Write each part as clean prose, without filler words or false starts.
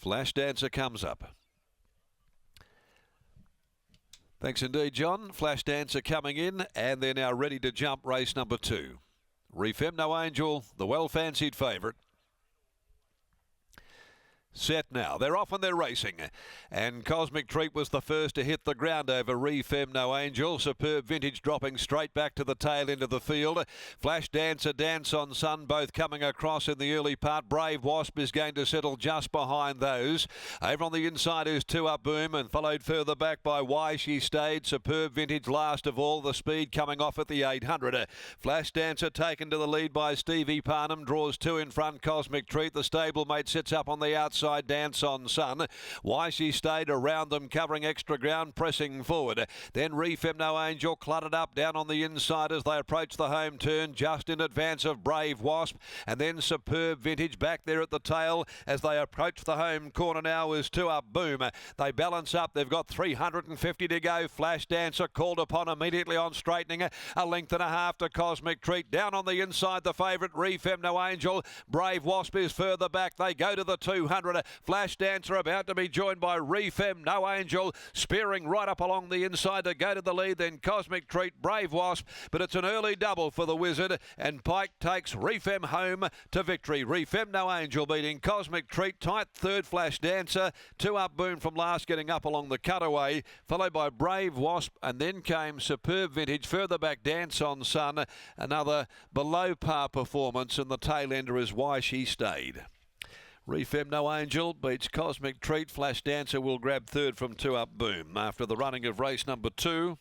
Flash Dancer comes up. Thanks indeed, John. Flash Dancer coming in, and they're now ready to jump race number 2. Refemme No Angel, the well-fancied favourite. Set now. They're off and they're racing. And Cosmic Treat was the first to hit the ground over Refemme No Angel. Superb Vintage dropping straight back to the tail end of the field. Flash Dancer, Dance on Sun, both coming across in the early part. Brave Wasp is going to settle just behind those. Over on the inside is Two Up Boom, and followed further back by Why She Stayed. Superb Vintage last of all. The speed coming off at the 800. Flash Dancer taken to the lead by Stevie Parnham. Draws 2 in front. Cosmic Treat, the stablemate, sits up on the outside. Dance on Sun. Why She Stayed around them, covering extra ground, pressing forward. Then Refemme No Angel cluttered up down on the inside as they approach the home turn, just in advance of Brave Wasp. And then Superb Vintage back there at the tail as they approach the home corner now is Two Up Boom. They balance up. They've got 350 to go. Flash Dancer called upon immediately on straightening. A length and a half to Cosmic Treat. Down on the inside, the favourite Refemme No Angel. Brave Wasp is further back. They go to the 200. Flash Dancer about to be joined by Refemme No Angel, spearing right up along the inside to go to the lead. Then Cosmic Treat, Brave Wasp, but it's an early double for the Wizard, and Pike takes Refemme home to victory. Refemme No Angel beating Cosmic Treat. Tight third, Flash Dancer. Two Up Boom from last, getting up along the cutaway, followed by Brave Wasp, and then came Superb Vintage. Further back, Dance on Sun. Another below par performance, and the tail ender is Why She Stayed. Refemme No Angel beats Cosmic Treat. Flash Dancer will grab third from Two Up Boom after the running of race number 2.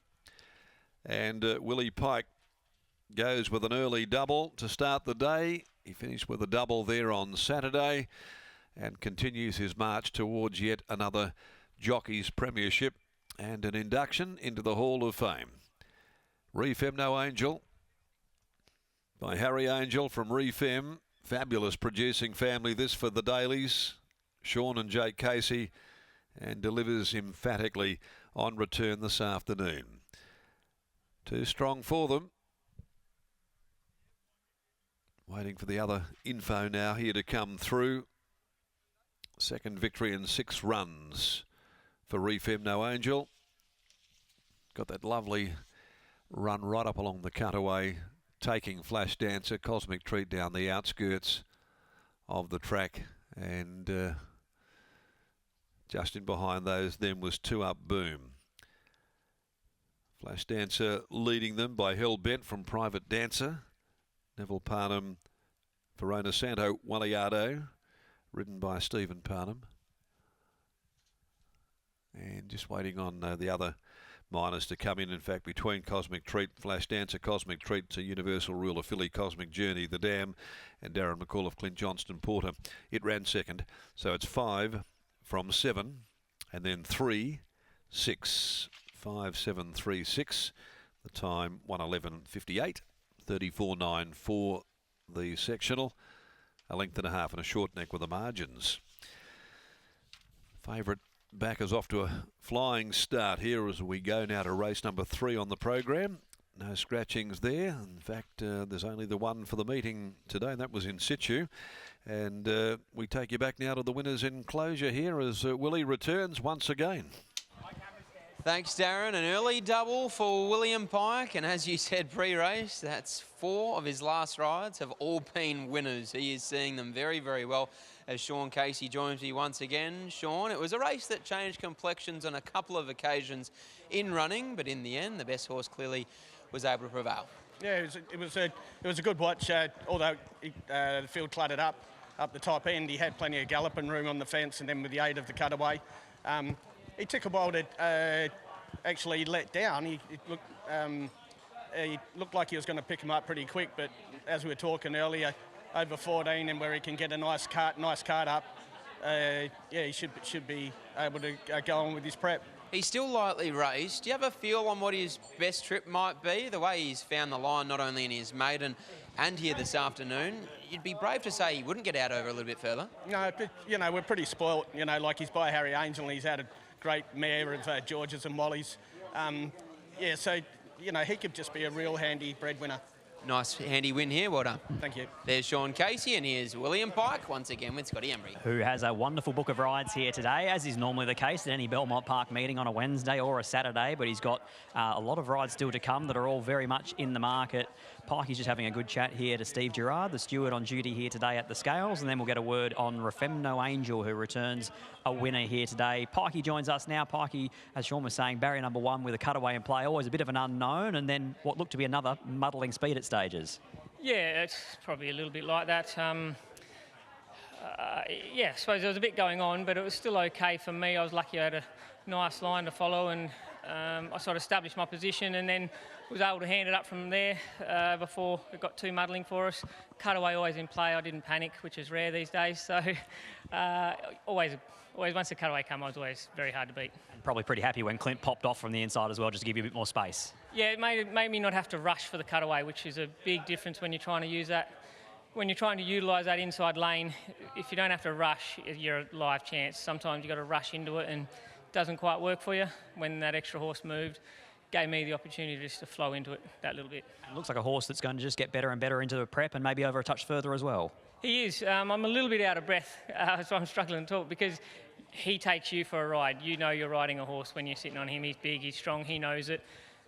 And Willie Pike goes with an early double to start the day. He finished with a double there on Saturday and continues his march towards yet another Jockey's Premiership and an induction into the Hall of Fame. Refemme No Angel by Harry Angel from Refemme. Fabulous producing family this for the dailies, Sean and Jake Casey, and delivers emphatically on return this afternoon. Too strong for them. Waiting for the other info now here to come through. Second victory in 6 runs for Refemme No Angel. Got that lovely run right up along the cutaway, taking Flash Dancer. Cosmic Treat down the outskirts of the track, and just in behind those then was Two Up Boom. Flash Dancer leading them by Hell Bent from Private Dancer. Neville Parnham, Verona Santo, Walliardo, ridden by Stephen Parnham. And just waiting on the other minors to come in fact, between Cosmic Treat, Flash Dancer, Cosmic Treat to Universal Ruler Filly, Cosmic Journey, The Dam, and Darren McCall of Clint Johnston Porter. It ran second. So it's 5 from 7, and then 3, 6, 5, 7, 3, 6. The time 1:11.58, 34.9 for the sectional. A length and a half and a short neck with the margins. Favourite backers off to a flying start here as we go now to race number 3 on the program. No scratchings there. In fact, there's only the one for the meeting today, and that was in situ. And we take you back now to the winner's enclosure here as Willie returns once again. Thanks, Darren. An early double for William Pike, and as you said pre-race, that's 4 of his last rides have all been winners. He is seeing them very, very well as Sean Casey joins me once again. Sean, it was a race that changed complexions on a couple of occasions in running, but in the end, the best horse clearly was able to prevail. Yeah, it was a good watch. Although the field cluttered up the top end, he had plenty of galloping room on the fence, and then with the aid of the cutaway, he took a while to actually let down. He looked like he was going to pick him up pretty quick, but as we were talking earlier, over 14 and where he can get a nice cart up, yeah, he should be able to go on with his prep. He's still lightly raced. Do you have a feel on what his best trip might be? The way he's found the line, not only in his maiden and here this afternoon, you'd be brave to say he wouldn't get out over a little bit further. No, but, you know, we're pretty spoilt. You know, like he's by Harry Angel, and he's had a great mare of George's and Molly's. Yeah, so, you know, he could just be a real handy breadwinner. Nice handy win here, well done. Thank you. There's Sean Casey, and here's William Pike, once again with Scotty Emery. Who has a wonderful book of rides here today, as is normally the case at any Belmont Park meeting on a Wednesday or a Saturday, but he's got a lot of rides still to come that are all very much in the market. Pikey's just having a good chat here to Steve Gerard, the steward on duty here today at the scales, and then we'll get a word on Refemme No Angel, who returns a winner here today. Pikey joins us now. Pikey, as Sean was saying, barrier number 1 with a cutaway in play, always a bit of an unknown, and then what looked to be another muddling speed at stages. Yeah, it's probably a little bit like that. Yeah, I suppose there was a bit going on, but it was still okay for me. I was lucky I had a nice line to follow, and I sort of established my position and then was able to hand it up from there before it got too muddling for us. Cutaway always in play. I didn't panic, which is rare these days. So always once the cutaway came, I was always very hard to beat. And probably pretty happy when Clint popped off from the inside as well, just to give you a bit more space. Yeah, it made me not have to rush for the cutaway, which is a big difference when you're trying to use that. When you're trying to utilise that inside lane, if you don't have to rush, you're a live chance. Sometimes you've got to rush into it and it doesn't quite work for you. When that extra horse moved, gave me the opportunity just to flow into it that little bit. It looks like a horse that's going to just get better and better into the prep and maybe over a touch further as well. He is. I'm a little bit out of breath, so I'm struggling to talk because he takes you for a ride. You know you're riding a horse when you're sitting on him. He's big, he's strong, he knows it.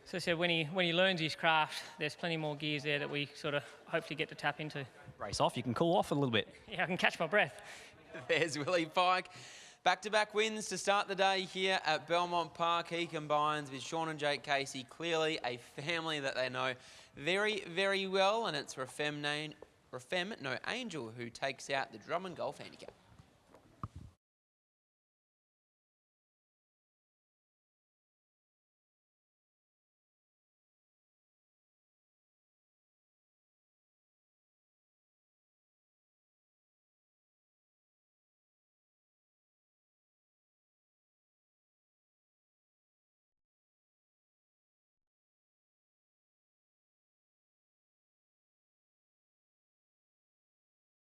So I said when he learns his craft, there's plenty more gears there that we sort of hopefully get to tap into. Race off, you can cool off a little bit. Yeah, I can catch my breath. There's Willie Pike. Back-to-back wins to start the day here at Belmont Park. He combines with Sean and Jake Casey, clearly a family that they know very, very well, and it's Refemme No Angel who takes out the Drum and Golf handicap.